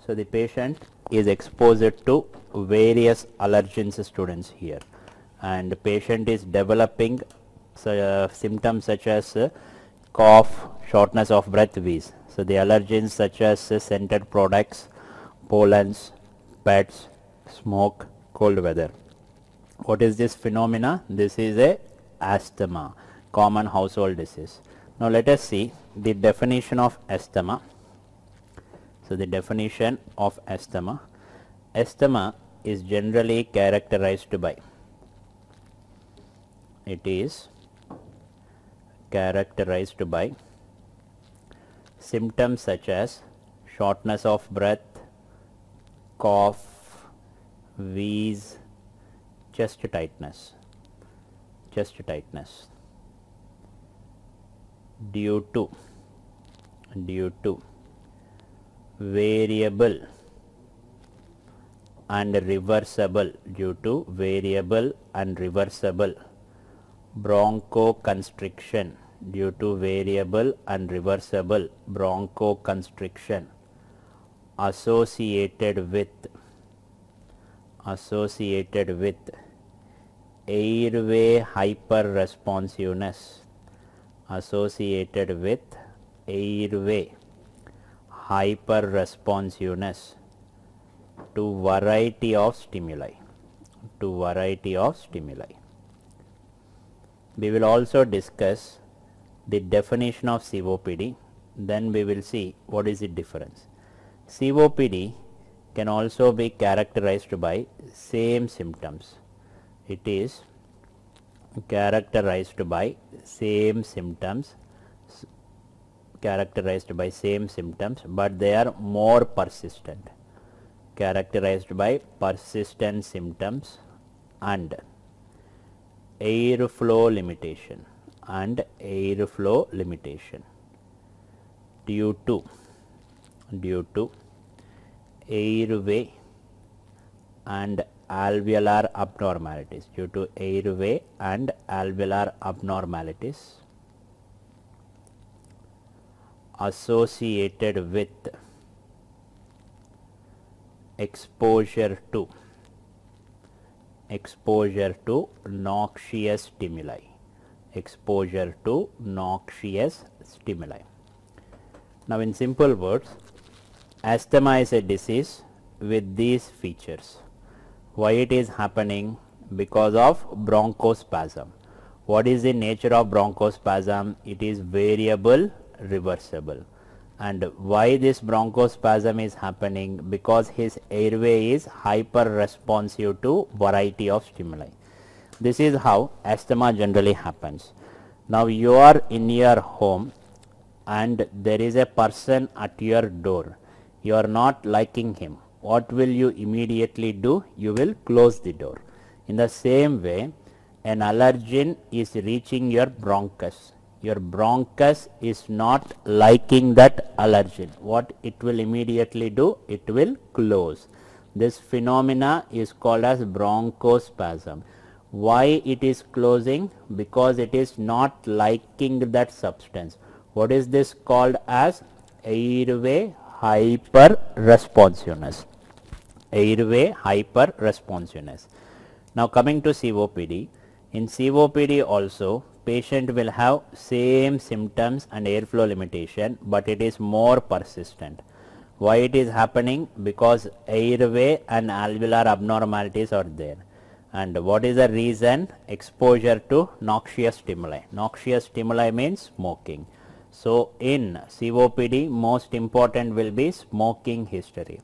So the patient is exposed to various allergens, students, here, and the patient is developing symptoms such as cough, shortness of breath, wheeze. So the allergens such as scented products, pollens, pets, smoke, cold weather. What is this phenomena? This is a asthma, common household disease. Now let us see the definition of asthma. So the definition of asthma. Asthma is generally characterized by, it is characterized by symptoms such as shortness of breath, cough, wheeze, chest tightness due to variable and reversible bronchoconstriction, associated with airway hyperresponsiveness, to variety of stimuli. We will also discuss the definition of COPD, then we will see what is the difference. COPD can also be characterized by same symptoms. It is characterized by same symptoms, but they are more persistent, characterized by persistent symptoms and airflow limitation due to airway and alveolar abnormalities, associated with exposure to noxious stimuli. Now in simple words, asthma is a disease with these features. Why it is happening? Because of bronchospasm. What is the nature of bronchospasm? It is variable, reversible. And why this bronchospasm is happening? Because his airway is hyper responsive to variety of stimuli. This is how asthma generally happens. Now you are in your home and there is a person at your door. You are not liking him. What will you immediately do? You will close the door. In the same way, an allergen is reaching your bronchus. Your bronchus is not liking that allergen. What it will immediately do? It will close. This phenomena is called as bronchospasm. Why it is closing? Because it is not liking that substance. What is this called as? Airway hyperresponsiveness. Now coming to COPD. In COPD also, patient will have same symptoms and airflow limitation, but it is more persistent. Why it is happening? Because airway and alveolar abnormalities are there. And what is the reason? Exposure to noxious stimuli. Noxious stimuli means smoking. So in COPD, most important will be smoking history.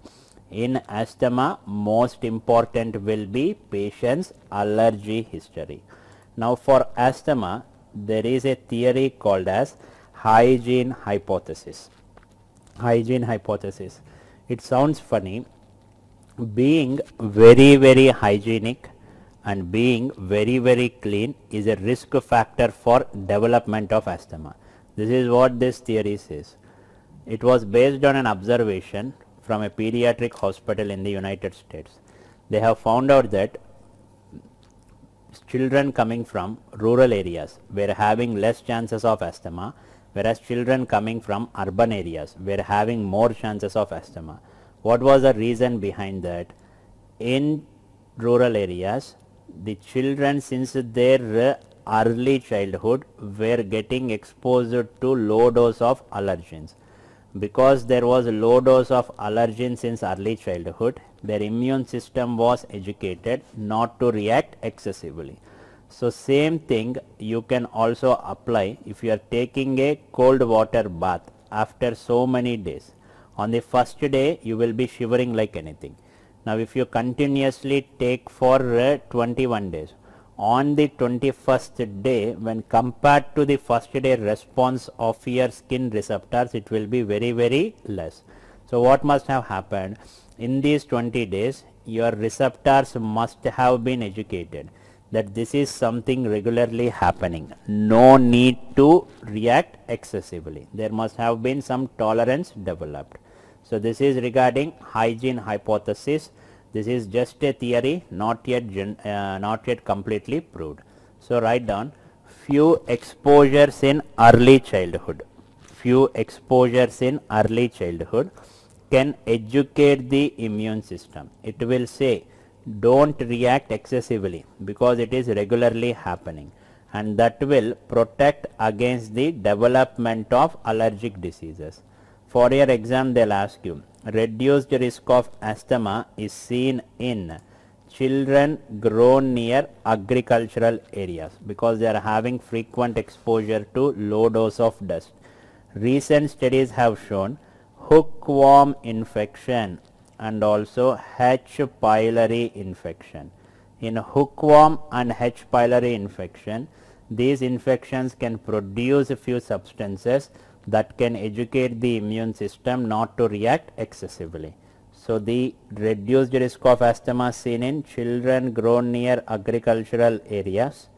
In asthma, most important will be patient's allergy history. Now for asthma, there is a theory called as hygiene hypothesis. It sounds funny. Being very hygienic and being very clean is a risk factor for development of asthma. This is what this theory says. It was based on an observation from a pediatric hospital in the United States. They have found out that children coming from rural areas were having less chances of asthma, whereas children coming from urban areas were having more chances of asthma. What was the reason behind that? In rural areas, the children, since their early childhood, were getting exposed to low dose of allergens. Because there was low dose of allergen since early childhood, their immune system was educated not to react excessively. So same thing you can also apply if you are taking a cold water bath after so many days. On the first day you will be shivering like anything. Now if you continuously take for 21 days, on the 21st day, when compared to the first day response of your skin receptors, it will be very less. So what must have happened? In these 20 days, your receptors must have been educated that this is something regularly happening. No need to react excessively. There must have been some tolerance developed. So this is regarding hygiene hypothesis. This is just a theory, not yet completely proved. So write down few exposures in early childhood. Few exposures in early childhood can educate the immune system. It will say don't react excessively because it is regularly happening, and that will protect against the development of allergic diseases. For your exam, they will ask you, reduced risk of asthma is seen in children grown near agricultural areas because they are having frequent exposure to low dose of dust. Recent studies have shown hookworm infection and also H. pylori infection. In hookworm and H. pylori infection, these infections can produce a few substances that can educate the immune system not to react excessively. So the reduced risk of asthma seen in children grown near agricultural areas,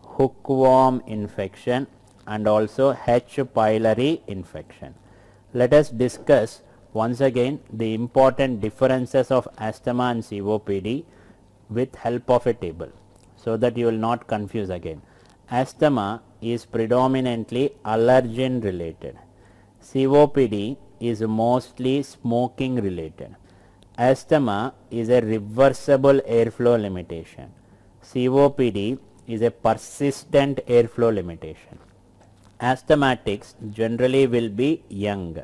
hookworm infection and also H. pylori infection. Let us discuss once again the important differences of asthma and COPD with help of a table, so that you will not confuse again. Asthma is predominantly allergen related. COPD is mostly smoking related. Asthma is a reversible airflow limitation. COPD is a persistent airflow limitation. Asthmatics generally will be young.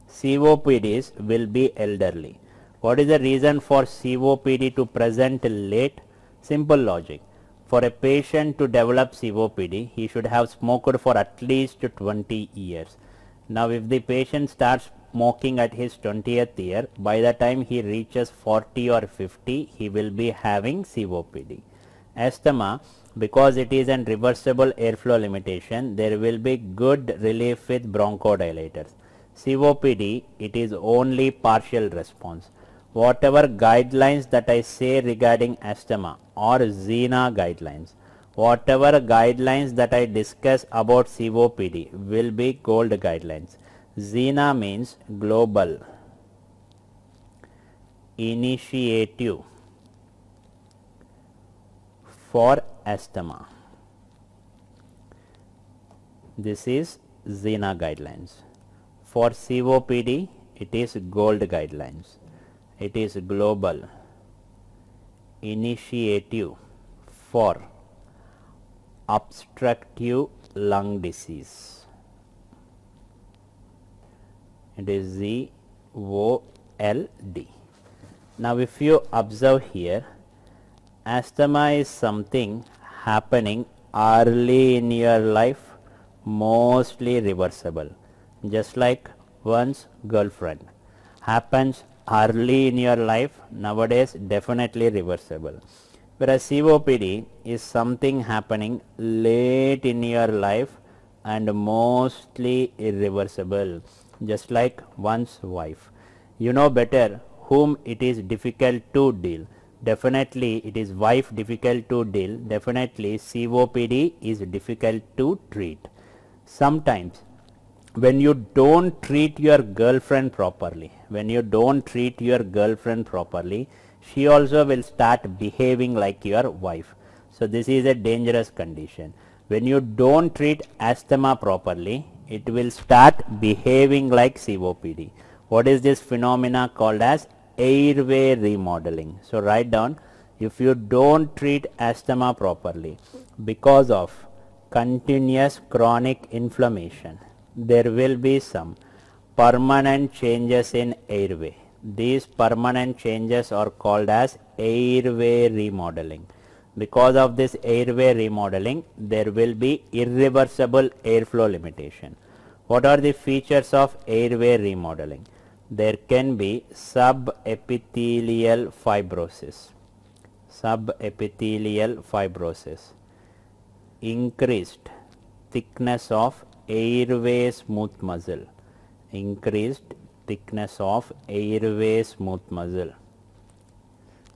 COPDs will be elderly. What is the reason for COPD to present late? Simple logic. For a patient to develop COPD, he should have smoked for at least 20 years. Now if the patient starts smoking at his 20th year, by the time he reaches 40 or 50, he will be having COPD. Asthma, because it is an reversible airflow limitation, there will be good relief with bronchodilators. COPD, it is only partial response. Whatever guidelines that I say regarding asthma or XENA guidelines, whatever guidelines that I discuss about COPD will be gold guidelines. XENA means Global Initiative for Asthma. This is XENA guidelines. For COPD, it is gold guidelines. It is Global Initiative for Obstructive Lung Disease. It is GOLD. Now if you observe here, asthma is something happening early in your life, mostly reversible. Just like one's girlfriend happens early in your life, nowadays definitely reversible. Whereas COPD is something happening late in your life and mostly irreversible, just like one's wife. You know better whom it is difficult to deal. Definitely it is wife difficult to deal. Definitely COPD is difficult to treat. Sometimes when you don't treat your girlfriend properly, she also will start behaving like your wife. So this is a dangerous condition. When you don't treat asthma properly, it will start behaving like COPD. What is this phenomena called as? Airway remodeling. So write down, if you don't treat asthma properly because of continuous chronic inflammation, there will be some permanent changes in airway. These permanent changes are called as airway remodeling. Because of this airway remodeling, there will be irreversible airflow limitation. What are the features of airway remodeling? There can be subepithelial fibrosis, increased thickness of airway smooth muscle,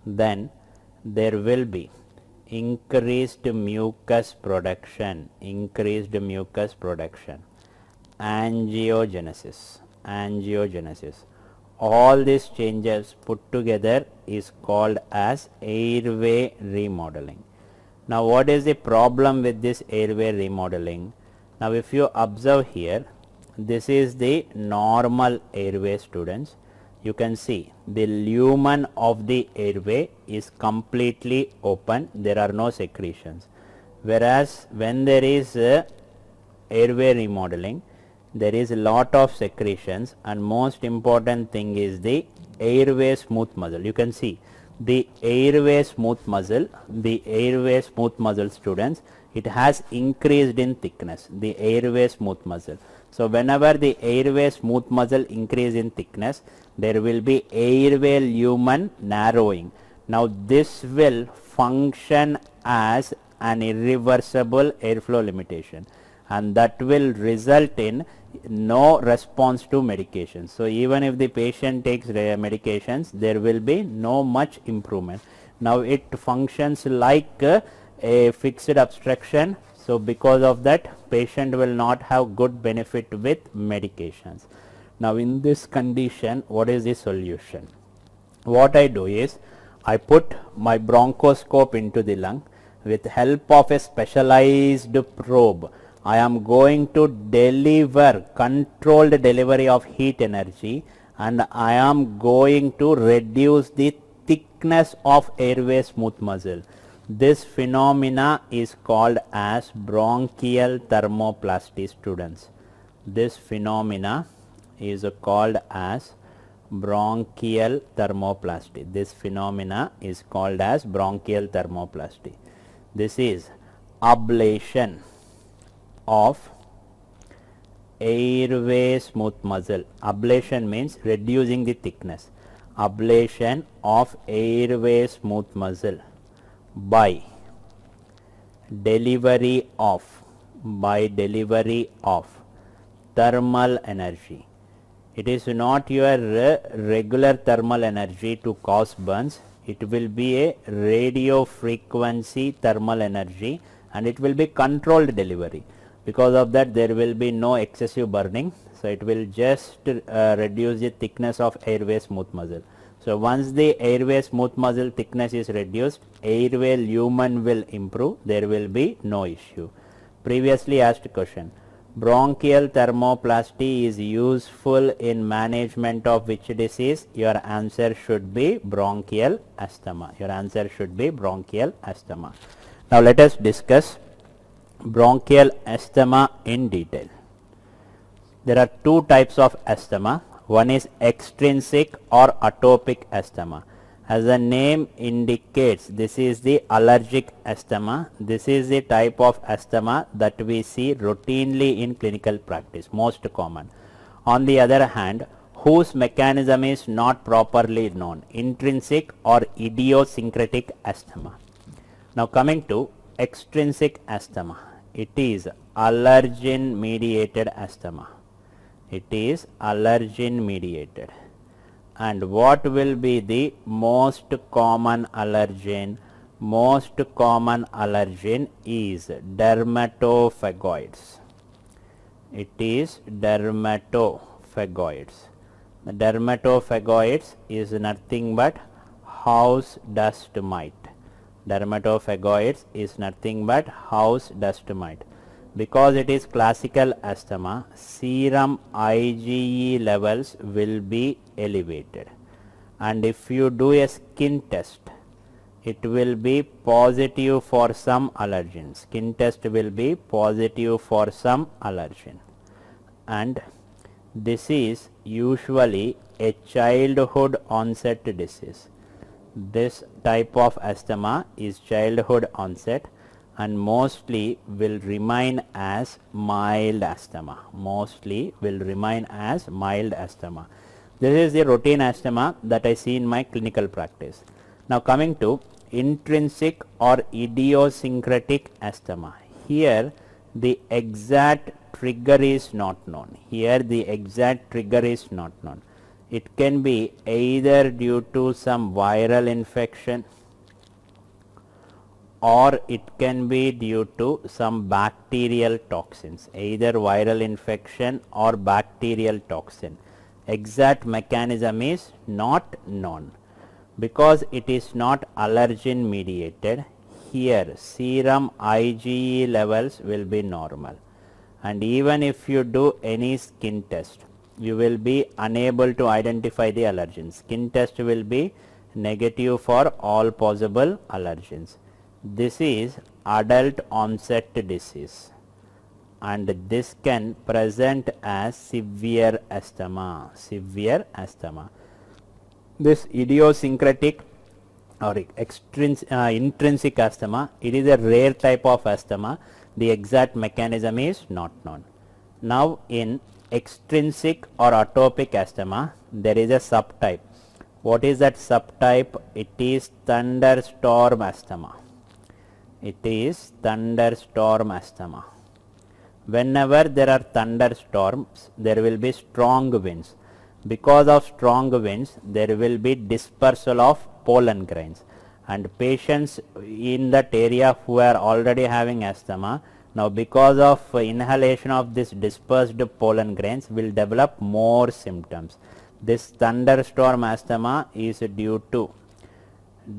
then there will be increased mucus production, angiogenesis. All these changes put together is called as airway remodeling. Now what is the problem with this airway remodeling? Now if you observe here, this is the normal airway, students. You can see the lumen of the airway is completely open, there are no secretions. Whereas when there is airway remodeling, there is a lot of secretions, and most important thing is the airway smooth muscle. You can see the airway smooth muscle, students, it has increased in thickness, the airway smooth muscle. So whenever the airway smooth muscle increase in thickness, there will be airway lumen narrowing. Now this will function as an irreversible airflow limitation, and that will result in no response to medications. So even if the patient takes medications, there will be no much improvement. Now it functions like a fixed obstruction. So because of that, patient will not have good benefit with medications. Now in this condition, what is the solution? What I do is, I put my bronchoscope into the lung. With help of a specialized probe, I am going to deliver controlled delivery of heat energy, and I am going to reduce the thickness of airway smooth muscle. This phenomena is called as bronchial thermoplasty, students. This phenomena is called as bronchial thermoplasty. This is ablation of airway smooth muscle. Ablation means reducing the thickness. Ablation of airway smooth muscle by delivery of thermal energy. It is not your regular thermal energy to cause burns. It will be a radio frequency thermal energy, and it will be controlled delivery. Because of that, there will be no excessive burning. So it will just reduce the thickness of airway smooth muscle. So once the airway smooth muscle thickness is reduced, airway lumen will improve, there will be no issue. Previously asked question, bronchial thermoplasty is useful in management of which disease? Your answer should be bronchial asthma. Now let us discuss bronchial asthma in detail. There are two types of asthma. One is extrinsic or atopic asthma. As the name indicates, this is the allergic asthma. This is the type of asthma that we see routinely in clinical practice, most common. On the other hand, whose mechanism is not properly known, intrinsic or idiosyncratic asthma. Now coming to extrinsic asthma, it is allergen mediated asthma. And what will be the most common allergen? Most common allergen is dermatophagoids. Dermatophagoids is nothing but house dust mite. because it is classical asthma, serum IgE levels will be elevated, and if you do a skin test, it will be positive for some allergen. Skin test will be positive for some allergen, and this is usually a childhood onset disease. This type of asthma is childhood onset and mostly will remain as mild asthma. Mostly will remain as mild asthma. This is the routine asthma that I see in my clinical practice. Now coming to intrinsic or idiosyncratic asthma. Here the exact trigger is not known. Here the exact trigger is not known. It can be either due to some viral infection, or it can be due to some bacterial toxins, either viral infection or bacterial toxin. Exact mechanism is not known. Because it is not allergen mediated, here serum IgE levels will be normal, and even if you do any skin test, you will be unable to identify the allergens. Skin test will be negative for all possible allergens. This is adult onset disease, and this can present as severe asthma. Severe asthma. This idiosyncratic or intrinsic asthma, it is a rare type of asthma. The exact mechanism is not known. Now in extrinsic or atopic asthma, there is a subtype. What is that subtype? It is thunderstorm asthma. It is thunderstorm asthma. Whenever there are thunderstorms, there will be strong winds. Because of strong winds, there will be dispersal of pollen grains, and patients in that area who are already having asthma, now because of inhalation of this dispersed pollen grains, will develop more symptoms. This thunderstorm asthma is due to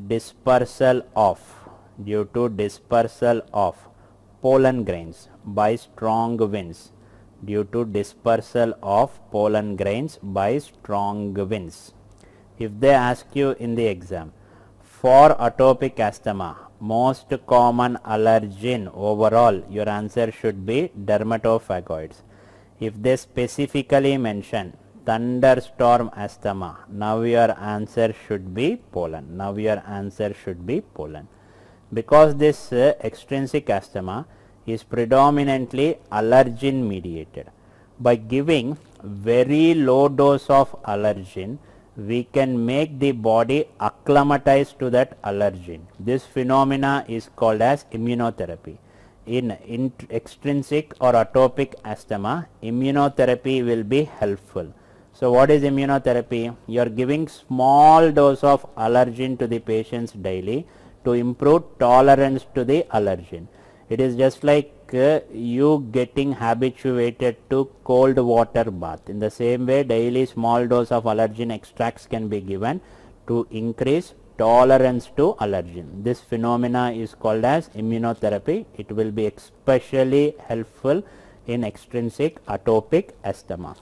dispersal of pollen grains by strong winds, due to dispersal of pollen grains by strong winds. If they ask you in the exam, for atopic asthma, most common allergen overall, your answer should be dermatophagoids. If they specifically mention thunderstorm asthma, now your answer should be pollen. Now your answer should be pollen. Because this extrinsic asthma is predominantly allergen mediated. By giving very low dose of allergen, we can make the body acclimatize to that allergen. This phenomena is called as immunotherapy. In extrinsic or atopic asthma, immunotherapy will be helpful. So what is immunotherapy? You are giving small dose of allergen to the patients daily to improve tolerance to the allergen. It is just like you getting habituated to cold water bath. In the same way, daily small dose of allergen extracts can be given to increase tolerance to allergen. This phenomena is called as immunotherapy. It will be especially helpful in extrinsic atopic asthma.